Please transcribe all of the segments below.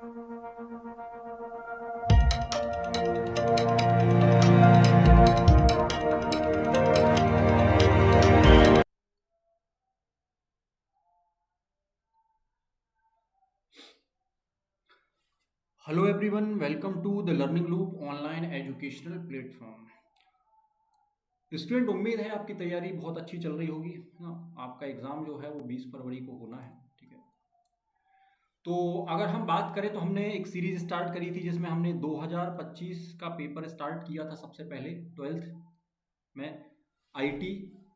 Hello everyone, welcome to the learning loop online educational platform. Student, उम्मीद है आपकी तैयारी बहुत अच्छी चल रही होगी ना। आपका एग्ज़ाम जो है वो 20 फरवरी को होना है, ठीक है। तो अगर हम बात करें तो हमने एक सीरीज स्टार्ट करी थी जिसमें हमने 2025 का पेपर स्टार्ट किया था। सबसे पहले 12th में आईटी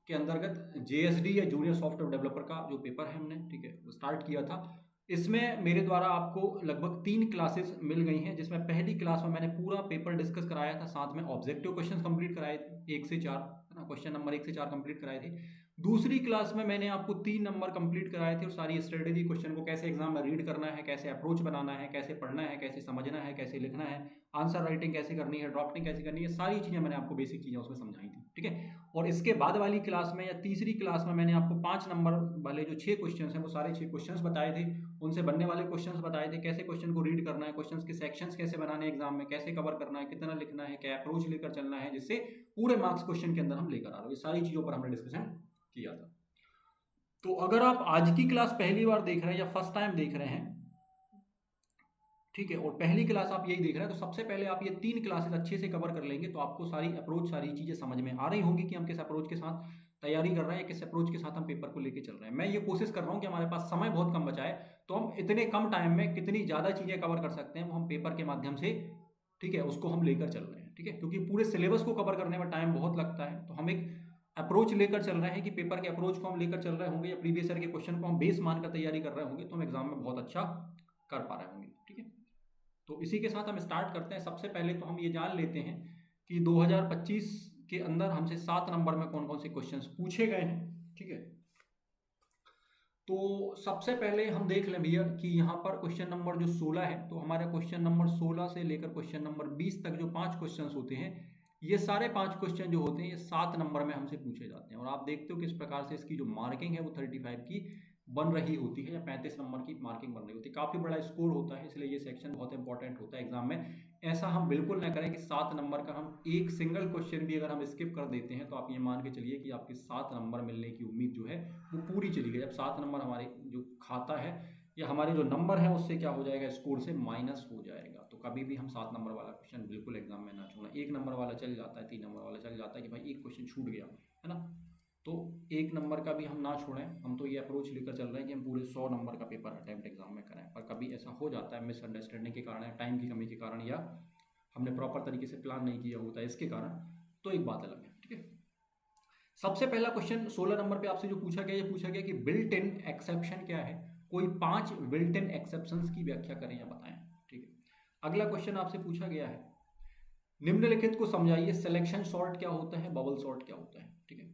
के अंतर्गत जेएसडी या जूनियर सॉफ्टवेयर डेवलपर का जो पेपर है हमने, ठीक है, वो स्टार्ट किया था। इसमें मेरे द्वारा आपको लगभग 3 क्लासेस मिल गई हैं, जिसमें पहली क्लास में मैंने पूरा पेपर डिस्कस कराया था, साथ में ऑब्जेक्टिव क्वेश्चंस कंप्लीट कराए थे 1 से 4, है ना। क्वेश्चन नंबर 1 से 4 कंप्लीट कराए थे। दूसरी क्लास में मैंने आपको 3 नंबर कंप्लीट कराए थे और सारी स्ट्रेटेजी, क्वेश्चन को कैसे एग्जाम में रीड करना है, कैसे अप्रोच बनाना है, कैसे पढ़ना है, कैसे समझना है, कैसे लिखना है, आंसर राइटिंग कैसे करनी है, ड्राफ्टिंग कैसे करनी है, सारी चीज़ें मैंने आपको बेसिक चीज़ें उसमें समझाई थी, ठीक है। और इसके बाद वाली क्लास में या तीसरी क्लास में मैंने आपको 5 नंबर वाले जो 6 क्वेश्चन हैं वो सारे 6 क्वेश्चन बताए थे, उनसे बनने वाले क्वेश्चंस बताए थे, कैसे क्वेश्चन को रीड करना है, क्वेश्चंस के सेक्शंस कैसे बनाने हैं एग्जाम में, कैसे कवर करना है, कितना लिखना है, क्या अप्रोच लेकर चलना है, जिससे पूरे मार्क्स क्वेश्चन के अंदर हम लेकर आ रहे हैं। ये सारी चीज़ों पर हमने डिस्कशन किया था। तो अगर आप आज की क्लास पहली बार देख रहे हैं या फर्स्ट टाइम देख रहे हैं, ठीक है, और पहली क्लास आप यही देख रहे हैं, तो सबसे पहले आप ये 3 क्लासेस अच्छे से कवर कर लेंगे तो आपको सारी अप्रोच, सारी चीज़ें समझ में आ रही होंगी कि हम किस अप्रोच के साथ तैयारी कर रहे हैं, किस अप्रोच के साथ हम पेपर को लेके चल रहे हैं। मैं ये कोशिश कर रहा हूँ कि हमारे पास समय बहुत कम बचा है, तो हम इतने कम टाइम में कितनी ज़्यादा चीज़ें कवर कर सकते हैं वो हम पेपर के माध्यम से, ठीक है, उसको हम लेकर चल रहे हैं, ठीक है। क्योंकि पूरे सिलेबस को कवर करने में टाइम बहुत लगता है, तो हम एक अप्रोच लेकर चल रहे हैं कि पेपर के अप्रोच को हम लेकर चल रहे होंगे या प्रीवियस ईयर के क्वेश्चन को हम बेस मानकर तैयारी कर रहे होंगे, तो हम एग्जाम में बहुत अच्छा कर पा रहे होंगे, ठीक है। तो इसी के साथ हम स्टार्ट करते हैं। सबसे पहले तो हम ये जान लेते हैं कि 2025 के अंदर हमसे 7 नंबर में कौन कौन से क्वेश्चंस पूछे गए हैं, ठीक है। तो सबसे पहले हम देख लें भैया कि यहाँ पर क्वेश्चन नंबर जो 16 है, तो हमारे क्वेश्चन नंबर 16 से लेकर क्वेश्चन नंबर 20 तक जो 5 क्वेश्चंस होते हैं, ये सारे 5 क्वेश्चन जो होते हैं ये 7 नंबर में हमसे पूछे जाते हैं। और आप देखते हो किस प्रकार से इसकी जो मार्किंग है वो 35 की बन रही होती है या 35 नंबर की मार्किंग बन रही होती है। काफ़ी बड़ा स्कोर होता है, इसलिए ये सेक्शन बहुत इंपॉर्टेंट होता है एग्जाम में। ऐसा हम बिल्कुल ना करें कि 7 नंबर का हम एक सिंगल क्वेश्चन भी अगर हम स्किप कर देते हैं तो आप ये मान के चलिए कि आपके 7 नंबर मिलने की उम्मीद जो है वो पूरी चली गई। जब 7 नंबर हमारे जो खाता है या हमारे जो नंबर है उससे क्या हो जाएगा, स्कोर से माइनस हो जाएगा। तो कभी भी हम 7 नंबर वाला क्वेश्चन बिल्कुल एग्जाम में ना छोड़ना। 1 नंबर वाला चल जाता है, 3 नंबर वाला चल जाता है कि भाई एक क्वेश्चन छूट गया, है ना। तो 1 नंबर का भी हम ना छोड़ें। हम तो ये अप्रोच लेकर चल रहे हैं कि हम पूरे 100 नंबर का पेपर अटैम्प्ट एग्जाम में करें, पर कभी ऐसा हो जाता है मिसअंडरस्टैंडिंग के कारण या टाइम की कमी के कारण या हमने प्रॉपर तरीके से प्लान नहीं किया होता है इसके कारण, तो एक बात अलग है, ठीक है। सबसे पहला क्वेश्चन 16 नंबर पे आपसे जो पूछा गया, ये पूछा गया कि बिल्ट इन एक्सेप्शन क्या है। कोई 5 बिल्ट इन एक्सेप्शंस की व्याख्या करें या बताएं, ठीक है। अगला क्वेश्चन आपसे पूछा गया है निम्नलिखित को समझाइए, सिलेक्शन सॉर्ट क्या होता है, बबल सॉर्ट क्या होता है, ठीक है।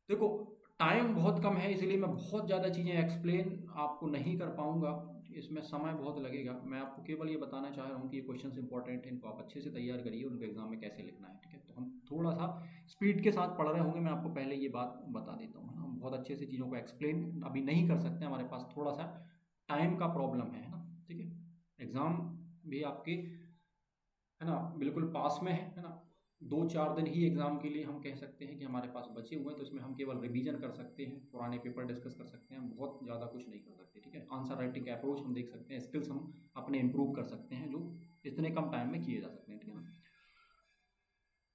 देखो, टाइम बहुत कम है इसलिए मैं बहुत ज़्यादा चीज़ें एक्सप्लेन आपको नहीं कर पाऊंगा, इसमें समय बहुत लगेगा। मैं आपको केवल ये बताना चाह रहा हूँ कि ये क्वेश्चंस इंपॉर्टेंट हैं, इनको आप अच्छे से तैयार करिए, उनको एग्जाम में कैसे लिखना है, ठीक है। तो हम थोड़ा सा स्पीड के साथ पढ़ रहे होंगे, मैं आपको पहले ये बात बता देता हूँ। हम बहुत अच्छे से चीज़ों को एक्सप्लेन अभी नहीं कर सकते, हमारे पास थोड़ा सा टाइम का प्रॉब्लम है ना, ठीक है। एग्ज़ाम भी आपके, है ना, बिल्कुल पास में है ना। 2-4 दिन ही एग्ज़ाम के लिए हम कह सकते हैं कि हमारे पास बचे हुए हैं, तो इसमें हम केवल रिवीजन कर सकते हैं, पुराने पेपर डिस्कस कर सकते हैं, हम बहुत ज़्यादा कुछ नहीं कर सकते, ठीक है। आंसर राइटिंग का अप्रोच हम देख सकते हैं, स्किल्स हम अपने इंप्रूव कर सकते हैं जो इतने कम टाइम में किए जा सकते हैं, ठीक है ना।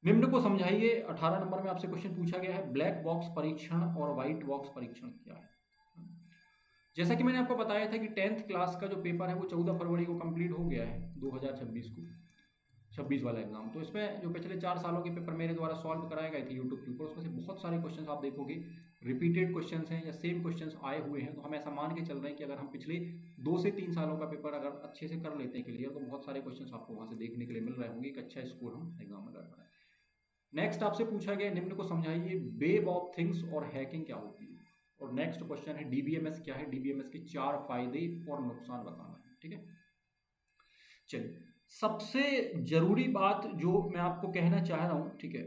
निम्न को समझाइए, 18 नंबर में आपसे क्वेश्चन पूछा गया है, ब्लैक बॉक्स परीक्षण और व्हाइट बॉक्स परीक्षण क्या है। जैसा कि मैंने आपको बताया था कि 10th क्लास का जो पेपर है वो 14 फरवरी को कंप्लीट हो गया है 2026 को, 26 वाला एग्जाम। तो इसमें जो पिछले 4 सालों के पेपर मेरे द्वारा सॉल्व कराए गए थे यूट्यूब के ऊपर, उसमें से बहुत सारे क्वेश्चंस आप देखोगे रिपीटेड क्वेश्चंस हैं या सेम क्वेश्चंस आए हुए हैं। तो हम ऐसा मान के चल रहे हैं कि अगर हम पिछले 2 से 3 सालों का पेपर अगर अच्छे से कर लेते हैं क्लियर, तो बहुत सारे क्वेश्चंस आपको वहाँ से देखने के लिए मिल रहे होंगे, एक अच्छा स्कोर हम एग्जाम में कर पा रहे हैं। नेक्स्ट आपसे पूछा गया, निम्न को समझाइए, वेब ऑफ थिंग्स और हैकिंग क्या होती है। और नेक्स्ट क्वेश्चन है डीबीएमएस क्या है, डीबीएमएस के 4 फायदे और नुकसान बताना है, ठीक है। चलिए, सबसे जरूरी बात जो मैं आपको कहना चाह रहा हूं, ठीक है,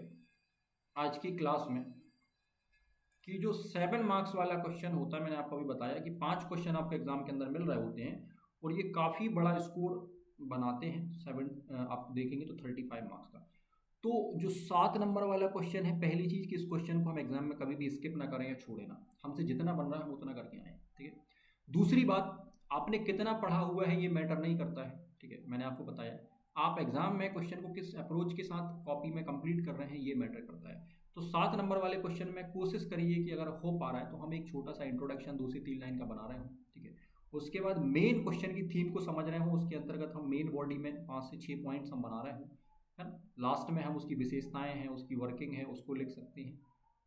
आज की क्लास में, कि जो 7 मार्क्स वाला क्वेश्चन होता है, मैंने आपको अभी बताया कि 5 क्वेश्चन आपके एग्जाम के अंदर मिल रहे होते हैं, और ये काफ़ी बड़ा स्कोर बनाते हैं। 7 आप देखेंगे तो 35 मार्क्स का। तो जो 7 नंबर वाला क्वेश्चन है, पहली चीज़ कि इस क्वेश्चन को हम एग्जाम में कभी भी स्किप ना करें या छोड़े ना, हमसे जितना बन रहा है हम उतना करके आए, ठीक है। दूसरी बात, आपने कितना पढ़ा हुआ है ये मैटर नहीं करता है, ठीक है, मैंने आपको बताया। आप एग्जाम में क्वेश्चन को किस अप्रोच के साथ कॉपी में कंप्लीट कर रहे हैं ये मैटर करता है। तो 7 नंबर वाले क्वेश्चन में कोशिश करिए कि अगर हो पा रहा है तो हम एक छोटा सा इंट्रोडक्शन 2 से 3 लाइन का बना रहे हो, ठीक है। उसके बाद मेन क्वेश्चन की थीम को समझ रहे हो, उसके अंतर्गत हम मेन बॉडी में 5 से 6 पॉइंट्स हम बना रहे हो, है ना। लास्ट में हम उसकी विशेषताएं हैं, उसकी वर्किंग है, उसको लिख सकते हैं।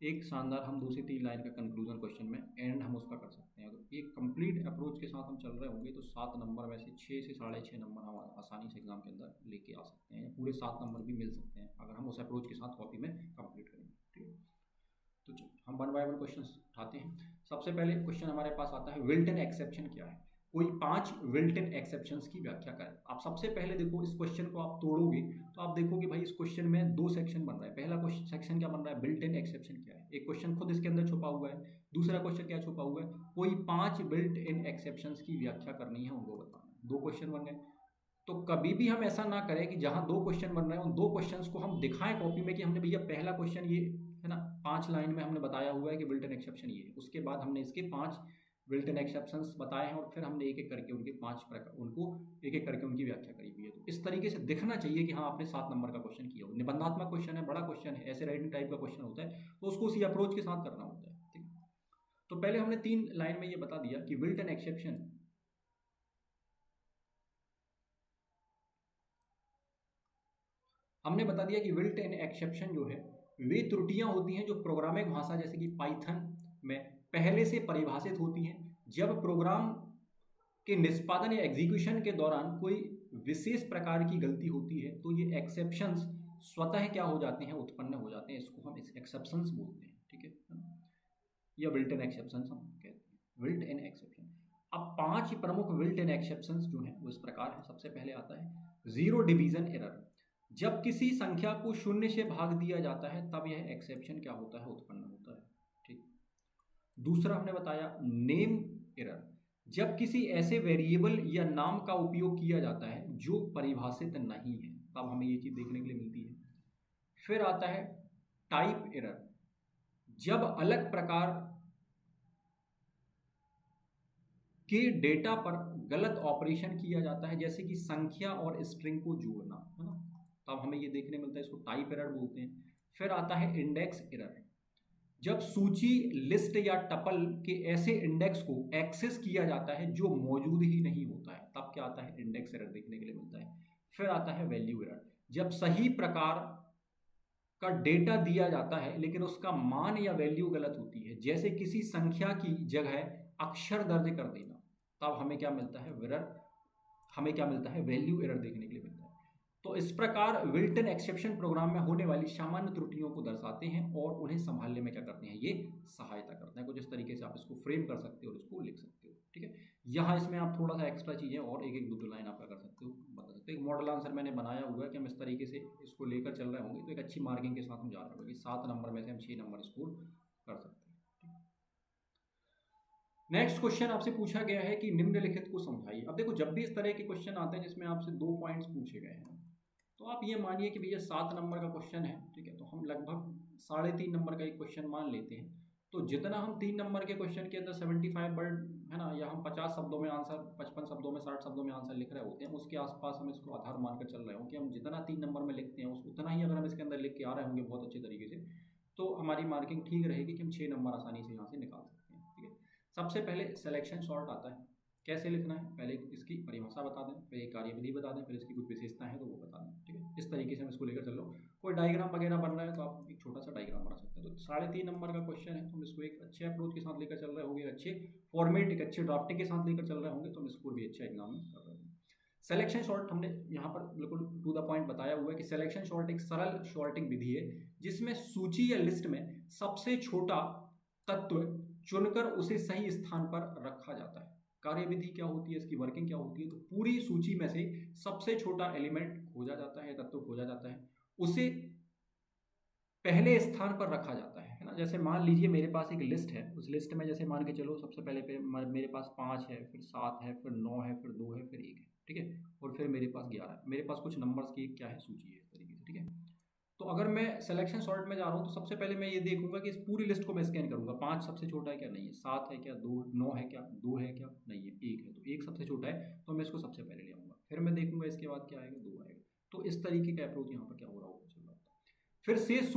एक शानदार हम 2 से 3 लाइन का कंक्लूजन क्वेश्चन में एंड हम उसका कर सकते हैं। अगर एक कंप्लीट अप्रोच के साथ हम चल रहे होंगे तो 7 नंबर में से 6 से 6.5 नंबर हम आसानी से एग्जाम के अंदर लेके आ सकते हैं, या पूरे 7 नंबर भी मिल सकते हैं अगर हम उस अप्रोच के साथ कॉपी में कंप्लीट करेंगे, ठीक है। तो चलो हम 1 बाय 1 क्वेश्चन उठाते हैं। सबसे पहले क्वेश्चन हमारे पास आता है विल्टन एक्सेप्शन क्या है। कोई 5 विल्टन एक्सेप्शंस की व्याख्या करें। आप सबसे पहले देखो इस क्वेश्चन को आप तोड़ोगे तो आप देखोगे भाई इस क्वेश्चन में 2 सेक्शन बन रहा है। पहला क्वेश्चन सेक्शन क्या बन रहा है, बिल्ट इन एक्सेप्शन क्या है। एक क्वेश्चन खुद इसके अंदर छुपा हुआ है। दूसरा क्वेश्चन क्या छुपा हुआ है, कोई 5 बिल्ट इन एक्सेप्शंस की व्याख्या करनी है, उनको बताना है। 2 क्वेश्चन बन गए। तो कभी भी हम ऐसा ना करें कि जहां 2 क्वेश्चन बन रहे हैं उन 2 क्वेश्चंस को हम दिखाएं कॉपी में कि हमने भैया पहला क्वेश्चन ये है ना, 5 लाइन में हमने बताया हुआ है कि बिल्ट इन एक्सेप्शन ये है। उसके बाद हमने इसके 5 बिल्ट इन एक्सेप्शंस बताए हैं और फिर हमने एक एक करके उनके 5 प्रकार उनको एक एक करके उनकी व्याख्या करी हुई है। तो इस तरीके से दिखना चाहिए कि हाँ आपने 7 नंबर का क्वेश्चन किया हो। निबंधात्मक क्वेश्चन है, बड़ा क्वेश्चन है, ऐसे राइटिंग टाइप का क्वेश्चन होता है, तो उसको उसी अप्रोच के साथ करना होता है, ठीक है। तो पहले हमने 3 लाइन में ये बता दिया कि बिल्ट इन एक्सेप्शन हमने बता दिया कि बिल्ट इन एक्सेप्शन जो है वे त्रुटियां होती हैं जो प्रोग्रामिंग भाषा जैसे कि पाइथन में पहले से परिभाषित होती हैं। जब प्रोग्राम के निष्पादन या एग्जीक्यूशन के दौरान कोई विशेष प्रकार की गलती होती है तो ये एक्सेप्शंस स्वतः क्या हो जाते हैं, उत्पन्न हो जाते हैं। इसको हम एक्सेप्शंस बोलते हैं, ठीक है, या बिल्ट इन एक्सेप्शंस हम कहते हैं, बिल्ट इन एक्सेप्शन। अब 5 प्रमुख बिल्ट इन एक्सेप्शंस जो हैं वो इस प्रकार है। सबसे पहले आता है जीरो डिवीजन एरर। जब किसी संख्या को 0 से भाग दिया जाता है तब यह एक्सेप्शन क्या होता है, उत्पन्न होता है, ठीक। दूसरा हमने बताया नेम एरर। जब किसी ऐसे वेरिएबल या नाम का उपयोग किया जाता है जो परिभाषित नहीं है तब हमें ये चीज देखने के लिए मिलती है। फिर आता है टाइप एरर। जब अलग प्रकार के डेटा पर गलत ऑपरेशन किया जाता है जैसे कि संख्या और स्ट्रिंग को जोड़ना, है ना, तब हमें ये देखने मिलता है, इसको टाइप एरर बोलते हैं। फिर आता है इंडेक्स एरर। जब सूची, लिस्ट या टपल के ऐसे इंडेक्स को एक्सेस किया जाता है जो मौजूद ही नहीं होता है तब क्या आता है, इंडेक्स एरर देखने के लिए मिलता है। फिर आता है वैल्यू एरर। जब सही प्रकार का डेटा दिया जाता है लेकिन उसका मान या वैल्यू गलत होती है, जैसे किसी संख्या की जगह अक्षर दर्ज कर देना, तब हमें क्या मिलता है, हमें क्या मिलता है, वैल्यू एरर देखने के लिए मिलता है। तो इस प्रकार विल्टन एक्सेप्शन प्रोग्राम में होने वाली सामान्य त्रुटियों को दर्शाते हैं और उन्हें संभालने में क्या करते हैं, ये सहायता करते हैं। कुछ इस तरीके से आप इसको फ्रेम कर सकते हो और इसको लिख सकते हो, ठीक है। यहाँ इसमें आप थोड़ा सा एक्स्ट्रा चीजें और एक एक दो लाइन आप कर सकते हो, बता सकते हो। एक मॉडल आंसर मैंने बनाया हुआ है कि हम इस तरीके से इसको लेकर चल रहे होंगे तो एक अच्छी मार्किंग के साथ हम जा रहे होंगे। 7 नंबर में से हम 6 नंबर स्कोर कर सकते हैं। नेक्स्ट क्वेश्चन आपसे पूछा गया है कि निम्नलिखित को समझाइए। अब देखो जब भी इस तरह के क्वेश्चन आते हैं जिसमें आपसे 2 पॉइंट्स पूछे गए हैं तो आप ये मानिए कि भैया 7 नंबर का क्वेश्चन है, ठीक है, तो हम लगभग 3.5 नंबर का एक क्वेश्चन मान लेते हैं। तो जितना हम 3 नंबर के क्वेश्चन के अंदर 75 वर्ड है ना, या हम 50 शब्दों में आंसर, 55 शब्दों में, 60 शब्दों में आंसर लिख रहे होते हैं, उसके आसपास हम इसको आधार मानकर चल रहे हो कि हम जितना 3 नंबर में लिखते हैं उतना ही अगर हम इसके अंदर लिख के आ रहे होंगे बहुत अच्छे तरीके से तो हमारी मार्किंग ठीक रहेगी कि हम 6 नंबर आसानी से यहाँ से निकाल सकते हैं, ठीक है। सबसे पहले सिलेक्शन सॉर्ट आता है। कैसे लिखना है, पहले इसकी परिभाषा बता दें, फिर एक कार्यविधि बता दें, फिर इसकी कुछ विशेषता है तो वो बता दें, ठीक है। इस तरीके से हम इसको लेकर चल रहा हूँ। कोई डायग्राम वगैरह बन रहा है तो आप एक छोटा सा डायग्राम बना सकते हैं। तो 3.5 नंबर का क्वेश्चन है तो हम इसको एक अच्छे अप्रोच के साथ लेकर चल रहे होंगे, अच्छे फॉर्मेट, एक अच्छे ड्राफ्टिंग के साथ लेकर चल रहे होंगे तो हम इसको भी अच्छा एग्जाम में कर रहे होंगे। सिलेक्शन सॉर्ट हमने यहाँ पर बिल्कुल टू द पॉइंट बताया हुआ है कि सिलेक्शन सॉर्ट एक सरल सॉर्टिंग विधि है जिसमें सूची या लिस्ट में सबसे छोटा तत्व चुनकर उसे सही स्थान पर रखा जाता है। कार्यविधि क्या होती है, इसकी वर्किंग क्या होती है, तो पूरी सूची में से सबसे छोटा एलिमेंट खोजा जाता है, तत्व खोजा जाता है, उसे पहले स्थान पर रखा जाता है ना। जैसे मान लीजिए मेरे पास एक लिस्ट है, उस लिस्ट में जैसे मान के चलो सबसे पहले पे मेरे पास 5 है, फिर 7 है, फिर 9 है, फिर 2 है, फिर 1 है, ठीक है, और फिर मेरे पास 11 है। मेरे पास कुछ नंबर्स की क्या है, सूची है इस तरीके से, ठीक है। तो अगर मैं सिलेक्शन सॉर्ट में जा रहा हूँ तो सबसे पहले मैं ये देखूंगा कि इस पूरी लिस्ट को मैं स्कैन करूंगा। 5 सबसे छोटा है क्या, नहीं है। 7 है क्या, 2, 9 है क्या, 2 है क्या, नहीं है। 1 है, तो 1 सबसे छोटा है, तो मैं इसको सबसे पहले ले आऊंगा। फिर मैं देखूंगा इसके बाद क्या आएगा, 2 आएगा। तो इस तरीके का अप्रोच यहाँ पर क्या हो रहा होगा, चल रहा होता है। फिर शेष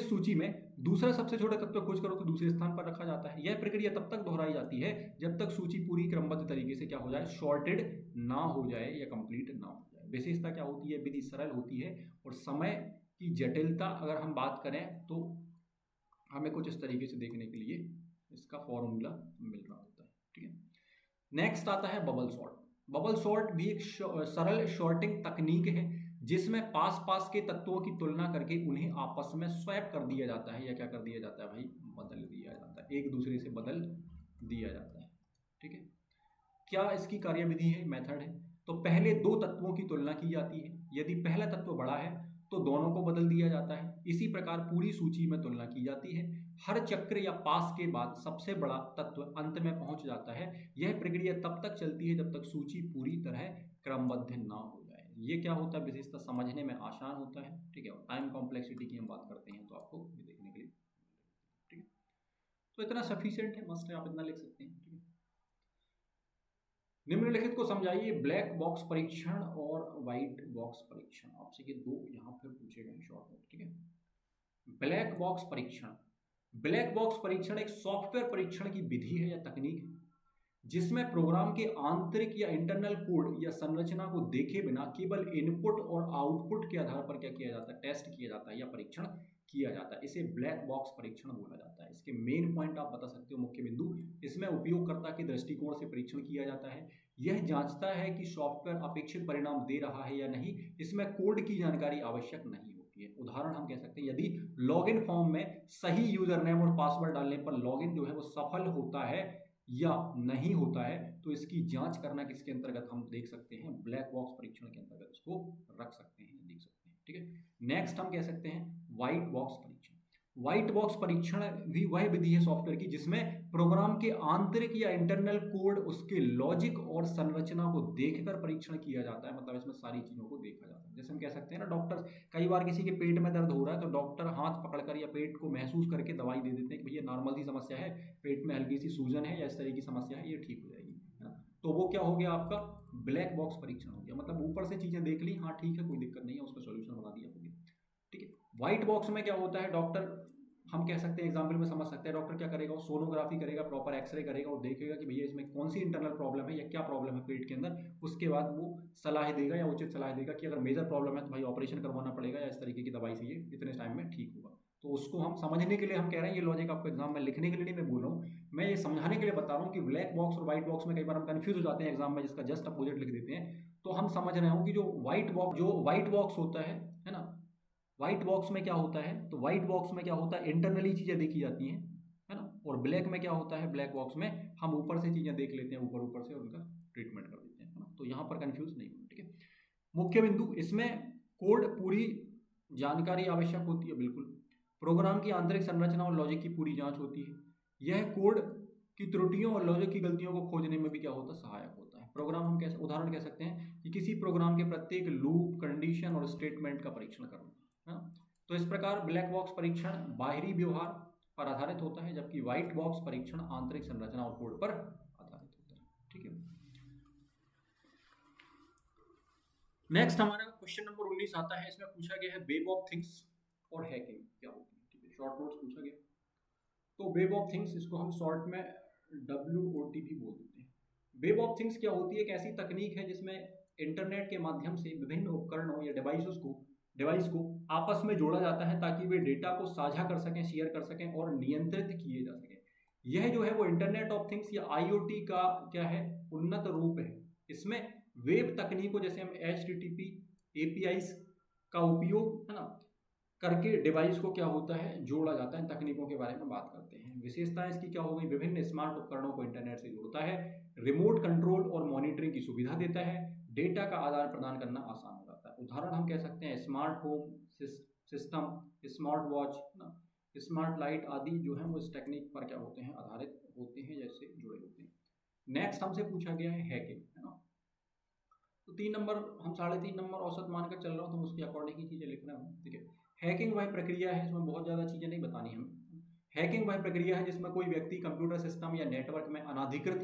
सूची में दूसरा सबसे छोटा तत्व खोज करो तो दूसरे स्थान पर रखा जाता है। यह प्रक्रिया तब तक दोहराई जाती है जब तक सूची पूरी क्रमबद्ध तरीके से क्या हो जाए, शॉर्टेड ना हो जाए या कंप्लीट ना हो जाए। विशेषता क्या होती है, विधि सरल होती है और समय की जटिलता अगर हम बात करें तो हमें कुछ इस तरीके से देखने के लिए इसका फॉर्मूला मिल रहा होता है, ठीक है। नेक्स्ट आता है बबल सॉर्ट। बबल सॉर्ट भी एक सरल शॉर्टिंग तकनीक है जिसमें पास पास के तत्वों की तुलना करके उन्हें आपस में स्वैप कर दिया जाता है, या क्या कर दिया जाता है भाई, बदल दिया जाता है, एक दूसरे से बदल दिया जाता है, ठीक है। क्या इसकी कार्यविधि है, मेथड है। तो पहले 2 तत्वों की तुलना की जाती है, यदि पहला तत्व बड़ा है तो दोनों को बदल दिया जाता है। इसी प्रकार पूरी सूची में तुलना की जाती है। हर चक्र या पास के बाद सबसे बड़ा तत्व अंत में पहुंच जाता है। यह प्रक्रिया तब तक चलती है जब तक सूची पूरी तरह क्रमबद्ध ना हो जाए। ये क्या होता है, विशेषता समझने में आसान होता है, ठीक है। टाइम कॉम्प्लेक्सिटी की हम बात करते हैं तो आपको ये देखने के लिए, ठीक है। तो इतना सफिशिएंट है, मस्ट है, आप इतना लिख सकते हैं, ठीक है। निम्नलिखित को समझाइए। ब्लैक बॉक्स परीक्षण और व्हाइट बॉक्स परीक्षण, आपसे ये 2 यहाँ पर पूछे गए शॉर्ट नोट, ठीक है। ब्लैक बॉक्स परीक्षण। ब्लैक बॉक्स परीक्षण एक सॉफ्टवेयर परीक्षण की विधि है या तकनीक है जिसमें प्रोग्राम के आंतरिक या इंटरनल कोड या संरचना को देखे बिना केवल इनपुट और आउटपुट के आधार पर क्या किया जाता है, टेस्ट किया जाता है या परीक्षण किया जाता है। इसे ब्लैक बॉक्स परीक्षण बोला जाता है। इसके मेन पॉइंट आप बता सकते हो, मुख्य बिंदु। इसमें उपयोगकर्ता के दृष्टिकोण से परीक्षण किया जाता है। यह जांचता है कि सॉफ्टवेयर अपेक्षित परिणाम दे रहा है या नहीं। इसमें कोड की जानकारी आवश्यक नहीं होती है। उदाहरण हम कह सकते हैं, यदि लॉगिन फॉर्म में सही यूजर नेम और पासवर्ड डालने पर लॉगिन जो है वो सफल होता है या नहीं होता है, तो इसकी जांच करना किसके अंतर्गत हम देख सकते हैं, ब्लैक बॉक्स परीक्षण के अंतर्गत इसको रख सकते हैं, देख सकते हैं, ठीक है। नेक्स्ट हम कह सकते हैं व्हाइट बॉक्स परीक्षण। व्हाइट बॉक्स परीक्षण भी वह विधि है सॉफ्टवेयर की जिसमें प्रोग्राम के आंतरिक या इंटरनल कोड, उसके लॉजिक और संरचना को देखकर परीक्षण किया जाता है। मतलब इसमें सारी चीजों को देखा जाता है। जैसे हम कह सकते हैं ना, डॉक्टर कई बार किसी के पेट में दर्द हो रहा है तो डॉक्टर हाथ पकड़कर या पेट को महसूस करके दवाई दे देते हैं कि भैया नॉर्मल सी समस्या है, पेट में हल्की सी सूजन है या इस तरह की समस्या है, ये ठीक हो जाएगी, है ना। तो वो क्या हो गया, आपका ब्लैक बॉक्स परीक्षण हो गया। मतलब ऊपर से चीजें देख ली, हाँ ठीक है, कोई दिक्कत नहीं है, उसका सोल्यूशन बना दिया, हो गया, ठीक है। व्हाइट बॉक्स में क्या होता है, डॉक्टर, हम कह सकते हैं एग्जाम्पल में समझ सकते हैं, डॉक्टर क्या करेगा, वो सोनोग्राफी करेगा, प्रॉपर एक्सरे करेगा और देखेगा कि भैया इसमें कौन सी इंटरनल प्रॉब्लम है या क्या प्रॉब्लम है पेट के अंदर। उसके बाद वो सलाह देगा या उचित सलाह देगा कि अगर मेजर प्रॉब्लम है तो भाई ऑपरेशन करवाना पड़ेगा या इस तरीके की दवाई से ये इतने टाइम में ठीक होगा। तो उसको हम समझने के लिए हम कह रहे हैं, ये लॉजिक आपको एग्जाम में लिखने के लिए नहीं मैं बोल रहा हूँ, मैं ये समझाने के लिए बता रहा हूँ कि ब्लैक बॉक्स और व्हाइट बॉक्स में कई बार हम कंफ्यूज हो जाते हैं एग्जाम में, जिसका जस्ट अपोजिट लिख देते हैं। तो हम समझ रहे हो कि जो व्हाइट बॉक्स होता है ना, व्हाइट बॉक्स में क्या होता है, तो व्हाइट बॉक्स में क्या होता है, इंटरनली चीजें देखी जाती हैं, है ना। और ब्लैक में क्या होता है, ब्लैक बॉक्स में हम ऊपर से चीजें देख लेते हैं, ऊपर से उनका ट्रीटमेंट कर देते हैं, है ना। तो यहाँ पर कंफ्यूज नहीं होना, ठीक है। मुख्य बिंदु, इसमें कोड पूरी जानकारी आवश्यक होती है, बिल्कुल। प्रोग्राम की आंतरिक संरचना और लॉजिक की पूरी जांच होती है। यह कोड की त्रुटियों और लॉजिक की गलतियों को खोजने में भी क्या होता है, सहायक होता है। प्रोग्राम हम कैसे उदाहरण कह सकते हैं कि किसी प्रोग्राम के प्रत्येक लूप, कंडीशन और स्टेटमेंट का परीक्षण करना, है ना। तो इस प्रकार ब्लैक बॉक्स परीक्षण बाहरी व्यवहार पर आधारित होता है, जबकि व्हाइट बॉक्स परीक्षण आंतरिक संरचना और कोड पर आधारित होता है, ठीक है। नेक्स्ट हमारा क्वेश्चन नंबर 19 आता है। इसमें पूछा गया है वेब ऑफ थिंग्स और हैकिंग क्या होती है, ठीक है। शॉर्ट नोट्स पूछा गया। तो वेब ऑफ थिंग्स, इसको हम शॉर्ट में WOT भी बोल देते हैं। वेब ऑफ थिंग्स क्या होती है, एक ऐसी तकनीक है जिसमें इंटरनेट के माध्यम से विभिन्न उपकरणों या डिवाइस को आपस में जोड़ा जाता है ताकि वे डेटा को साझा कर सकें, शेयर कर सकें और नियंत्रित किए जा सकें। यह जो है वो इंटरनेट ऑफ थिंग्स या IoT का क्या है, उन्नत रूप है। इसमें वेब तकनीकों जैसे हम HTTP APIs का उपयोग, है ना, करके डिवाइस को क्या होता है, जोड़ा जाता है। तकनीकों के बारे में बात करते हैं। विशेषताएं इसकी क्या हो गई, विभिन्न स्मार्ट उपकरणों को इंटरनेट से जोड़ता है, रिमोट कंट्रोल और मॉनिटरिंग की सुविधा देता है, डेटा का आदान प्रदान करना आसान हो जाता है। उदाहरण हम कह सकते हैं smart home system, smart watch ना, स्मार्ट लाइट आदि जो है वो इस टेक्निक पर क्या होते हैं, आधारित होते हैं, जैसे जुड़े होते हैं। नेक्स्ट हमसे पूछा गया है हैकिंग, है ना। तो 3 नंबर, हम 3.5 नंबर औसत मानकर चल रहा हूँ, तो उसके अकॉर्डिंग ही चीज़ें लिख रहा हूँ, ठीक है। हैकिंग वह प्रक्रिया है, इसमें बहुत ज़्यादा चीज़ें नहीं बतानी हमें। हैकिंग वह प्रक्रिया है जिसमें कोई व्यक्ति कंप्यूटर सिस्टम या नेटवर्क में अनाधिकृत,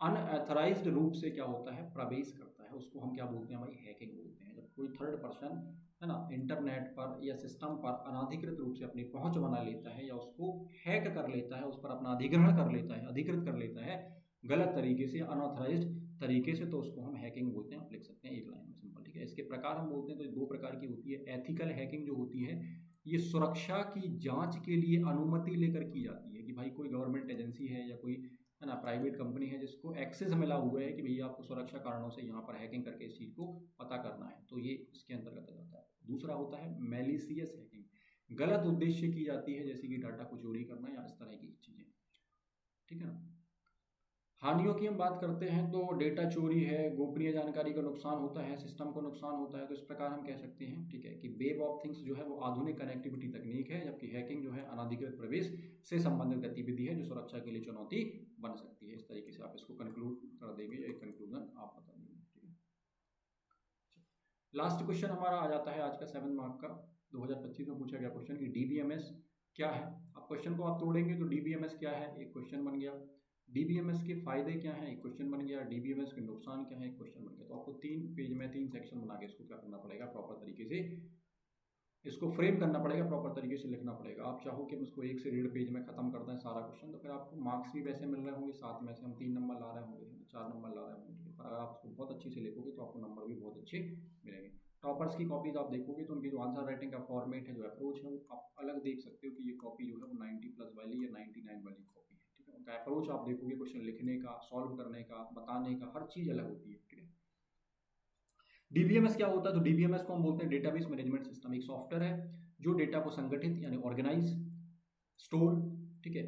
अनऑथराइज्ड रूप से क्या होता है, प्रवेश करता है, उसको हम क्या बोलते हैं भाई, हैकिंग बोलते हैं। जब कोई थर्ड पर्सन, है ना, इंटरनेट पर या सिस्टम पर अनाधिकृत रूप से अपनी पहुंच बना लेता है या उसको हैक कर लेता है, उस पर अपना अधिग्रहण कर लेता है, अधिकृत कर लेता है गलत तरीके से, अनऑथराइज्ड तरीके से, तो उसको हम हैकिंग बोलते हैं। आप लिख सकते हैं एक लाइन में सिंपल, ठीक है। इसके प्रकार हम बोलते हैं तो 2 प्रकार की होती है। एथिकल हैकिंग जो होती है, ये सुरक्षा की जांच के लिए अनुमति लेकर की जाती है, कि भाई कोई गवर्नमेंट एजेंसी है या कोई, है ना, प्राइवेट कंपनी है जिसको एक्सेस मिला हुआ है कि भैया आपको सुरक्षा कारणों से यहाँ पर हैकिंग करके इस चीज़ को पता करना है, तो ये इसके अंतर्गत आ जाता है। दूसरा होता है मैलिशियस हैकिंग, गलत उद्देश्य की जाती है, जैसे कि डाटा को चोरी करना या इस तरह की चीज़ें, ठीक है ना। हानियों की हम बात करते हैं तो डेटा चोरी है, गोपनीय जानकारी का नुकसान होता है, सिस्टम को नुकसान होता है, तो इस प्रकार हम कह सकते हैं, ठीक है, कि वेब ऑफ थिंग्स जो है वो आधुनिक कनेक्टिविटी तकनीक है, जबकि हैकिंग जो है अनाधिकृत प्रवेश से संबंधित गतिविधि है जो सुरक्षा के लिए चुनौती बन सकती है। इस तरीके से आप इसको कंक्लूड कर देंगे, या कंक्लूजन आप बता देंगे, ठीक है। लास्ट क्वेश्चन हमारा आ जाता है आज का 7 मार्क का, 2025 में पूछा गया क्वेश्चन कि डीबीएमएस क्या है। अब क्वेश्चन को आप तोड़ेंगे तो डीबीएमएस क्या है, एक क्वेश्चन बन गया। डीबीएमएस के फायदे क्या हैं, एक क्वेश्चन बन गया। डीबीएमएस के नुकसान क्या है, एक क्वेश्चन बन गया। तो आपको 3 पेज में 3 सेक्शन बना के इसको क्या करना पड़ेगा, प्रॉपर तरीके से इसको फ्रेम करना पड़ेगा, प्रॉपर तरीके से लिखना पड़ेगा। आप चाहो कि हम इसको 1 से 1.5 पेज में खत्म कर दें सारा क्वेश्चन, तो फिर आपको मार्क्स भी वैसे मिल रहे होंगे, 7 में से हम 3 नंबर ला रहे होंगे, 4 नंबर ला रहे होंगे, ठीक है। पर अगर आप इसको बहुत अच्छे से लिखोगे तो आपको नंबर भी बहुत अच्छे मिलेंगे। टॉपर्स की कॉपीज आप देखोगे तो उनकी जो आंसर राइटिंग का फॉर्मेट है, जो अप्रोच है, वो आप अलग देख सकते हो कि ये कॉपी जो है वो 90+ वाली या 99 वाली कॉपी है, ठीक है। उनका अप्रोच आप देखोगे, क्वेश्चन लिखने का, सॉल्व करने का, बताने का, हर चीज़ अलग होती है, ठीक है। डीबीएमएस क्या होता है, तो डीबीएमएस को हम बोलते हैं डेटाबेस मैनेजमेंट सिस्टम। एक सॉफ्टवेयर है जो डेटा को संगठित यानी ऑर्गेनाइज, स्टोर, ठीक है,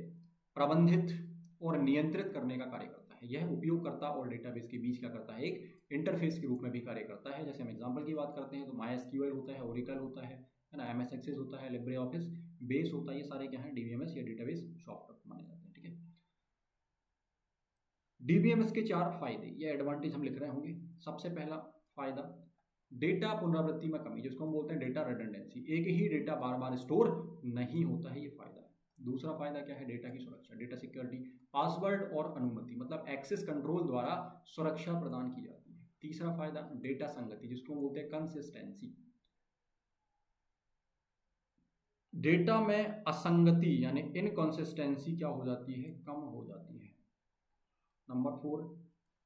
प्रबंधित और नियंत्रित करने का कार्य करता है। यह उपयोगकर्ता और डेटाबेस के बीच क्या करता है, एक इंटरफेस के रूप में भी कार्य करता है। जैसे हम एग्जांपल की बात करते हैं तो MySQL होता है, ओरेकल होता है ना, MS एक्सेस होता है, लिब्रे ऑफिस बेस होता है, ये सारे क्या है, डीबीएमएस या डेटाबेस सॉफ्टवेयर माने जाते हैं, ठीक है। डीबीएमएस के 4 फायदे या एडवांटेज हम लिख रहे होंगे। सबसे पहला फायदा, डेटा पुनरावृत्ति में कमी, जिसको हम बोलते हैं डेटा रिडंडेंसी, एक ही डेटा बार बार स्टोर नहीं होता है, ये फायदा है। दूसरा फायदा क्या है, डेटा की सुरक्षा, डेटा सिक्योरिटी, पासवर्ड और अनुमति मतलब एक्सेस कंट्रोल द्वारा सुरक्षा प्रदान की जाती है। तीसरा फायदा, डेटा संगति, जिसको हम बोलते हैं कंसिस्टेंसी, डेटा में असंगति यानी इनकंसिस्टेंसी क्या हो जाती है, कम हो जाती है। नंबर 4,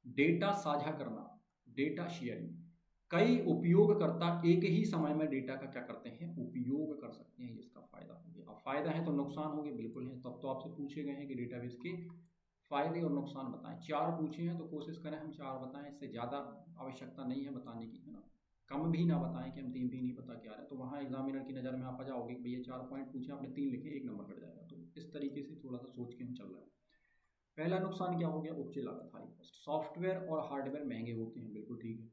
डेटा साझा करना, डेटा शेयरिंग, कई उपयोगकर्ता एक ही समय में डेटा का क्या करते हैं, उपयोग कर सकते हैं, इसका फायदा हो गया। अब फायदा है तो नुकसान होंगे, बिल्कुल है। तब तो आपसे पूछे गए हैं कि डेटाबेस के फायदे और नुकसान बताएं। 4 पूछे हैं तो कोशिश करें हम 4 बताएं, इससे ज़्यादा आवश्यकता नहीं है बताने की, है ना। कम भी ना बताएं कि हम 3 ही बता के आ रहे हैं, तो वहाँ एग्जामिनर की नज़र में आप आ जाओगे कि भैया 4 पॉइंट पूछे, आपने 3 लिखे, 1 नंबर कट जाएगा। तो इस तरीके से थोड़ा सा सोच के हम चल रहे हैं। पहला नुकसान क्या हो गया, उच्च लागत, हाई कॉस्ट, सॉफ्टवेयर और हार्डवेयर महंगे होते हैं, बिल्कुल ठीक है।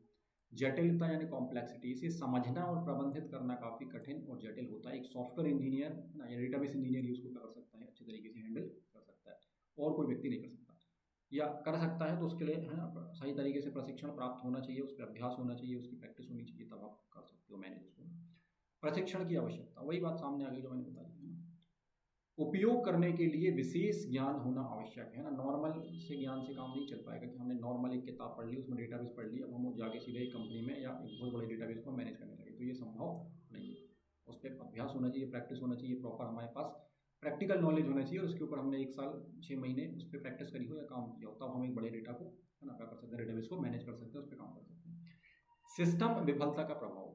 जटिलता यानी कॉम्प्लेक्सिटी, इसे समझना और प्रबंधित करना काफ़ी कठिन और जटिल होता है। एक सॉफ्टवेयर इंजीनियर ना या डेटाबेस इंजीनियर ही उसको कर सकता है, अच्छे तरीके से हैंडल कर सकता है, और कोई व्यक्ति नहीं कर सकता। या कर सकता है तो उसके लिए है ना, सही तरीके से प्रशिक्षण प्राप्त होना चाहिए, उस पर अभ्यास होना चाहिए, उसकी प्रैक्टिस होनी चाहिए, तब आप कर सकते हो मैनेज उसको। प्रशिक्षण की आवश्यकता, वही बात सामने आ गई जो मैंने बताई है ना। उपयोग करने के लिए विशेष ज्ञान होना आवश्यक है ना, नॉर्मल से ज्ञान से काम नहीं चल पाएगा कि हमने नॉर्मल एक किताब पढ़ ली, उसमें डेटाबेस पढ़ ली, अब हम जाके सीधे एक कंपनी में या एक बहुत बड़े डेटाबेस को मैनेज करने लगे, तो ये संभव नहीं है। उस पर अभ्यास होना चाहिए, प्रैक्टिस होना चाहिए, प्रॉपर हमारे पास प्रैक्टिकल नॉलेज होना चाहिए, और उसके ऊपर हमने 1 साल 6 महीने उस पर प्रैक्टिस करी हो या काम किया हो, तब हम एक बड़े डेटा को है ना क्या कर सकते हैं, डेटाबेस को मैनेज कर सकते हैं, उस पर काम कर सकते हैं। सिस्टम विफलता का प्रभाव,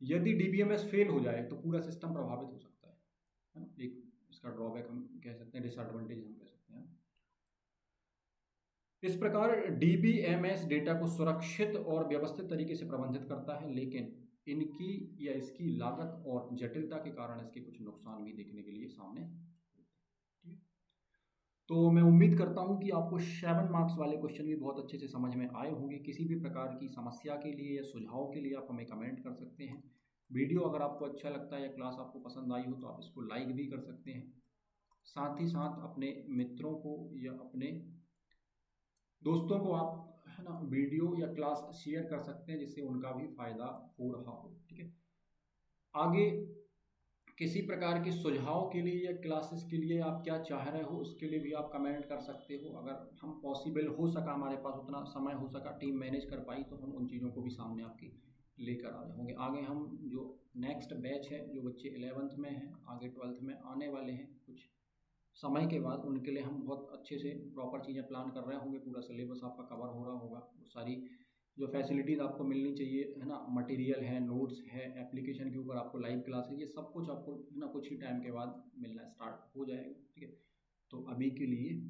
यदि डीबीएमएस फेल हो जाए तो पूरा सिस्टम प्रभावित हो सकता है ना, एक इसका ड्रॉबैक हम कह सकते हैं, डिसएडवांटेज हम कह सकते हैं। इस प्रकार डीबीएमएस डेटा को सुरक्षित और व्यवस्थित तरीके से प्रबंधित करता है, लेकिन इनकी या इसकी लागत और जटिलता के कारण इसके कुछ नुकसान भी देखने के लिए सामने होते हैं। तो मैं उम्मीद करता हूं कि आपको 7 मार्क्स वाले क्वेश्चन भी बहुत अच्छे से समझ में आए होंगे। किसी भी प्रकार की समस्या के लिए या सुझाव के लिए आप हमें कमेंट कर सकते हैं। वीडियो अगर आपको अच्छा लगता है या क्लास आपको पसंद आई हो तो आप इसको लाइक भी कर सकते हैं। साथ ही साथ अपने मित्रों को या अपने दोस्तों को आप है ना वीडियो या क्लास शेयर कर सकते हैं, जिससे उनका भी फ़ायदा हो रहा हो। ठीक है, आगे किसी प्रकार के सुझाव के लिए या क्लासेस के लिए आप क्या चाह रहे हो उसके लिए भी आप कमेंट कर सकते हो। अगर हम पॉसिबल हो सका, हमारे पास उतना समय हो सका, टीम मैनेज कर पाई, तो हम उन चीज़ों को भी सामने आपकी लेकर आ रहे होंगे। आगे हम जो नेक्स्ट बैच है, जो बच्चे 11th में हैं, आगे 12th में आने वाले हैं कुछ समय के बाद, उनके लिए हम बहुत अच्छे से प्रॉपर चीज़ें प्लान कर रहे होंगे। पूरा सिलेबस आपका कवर हो रहा होगा, वो सारी जो फैसिलिटीज़ आपको मिलनी चाहिए है ना, मटेरियल है, नोट्स है, एप्लीकेशन के ऊपर आपको लाइव क्लासेस, ये सब कुछ आपको है ना कुछ ही टाइम के बाद मिलना स्टार्ट हो जाएगा। ठीक है, तो अभी के लिए